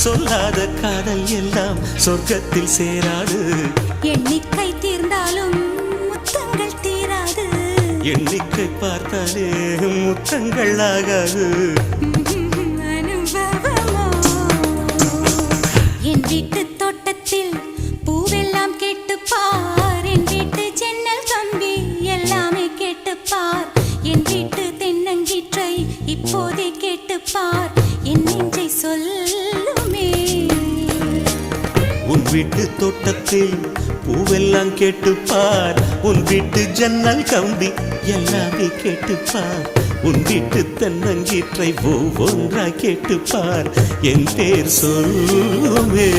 சொல்லாத காதல் எல்லாம் சொர்க்கத்தில் சேராது. எண்ணிக்கை தீர்ந்தாலும் முத்தங்கள் தீராது. எண்ணிக்கை பார்த்தாலே முத்தங்கள் ஆகாது. அனுபவமோ என் வீட்டு தோட்டத்தில் பூவெல்லாம் கேட்டுப்பார். என் வீட்டு ஜன்னல் கம்பி எல்லாமே கேட்டுப்பார். என் வீட்டு தென்னங்கீற்றை இப்போதே கேட்டுப்பார். என் நெஞ்சை சொல்லுமே. உன் வீட்டு தோட்டத்தில் பூவெல்லாம் கேட்டுப்பார். உன் வீட்டு ஜன்னல் கம்பி எல்லாமே கேட்டுப்பார். உன் வீட்டு தென்னங்கீற்றை ஒவ்வொன்றாய் கேட்டுப்பார். என் பேர் சொல்லுமே.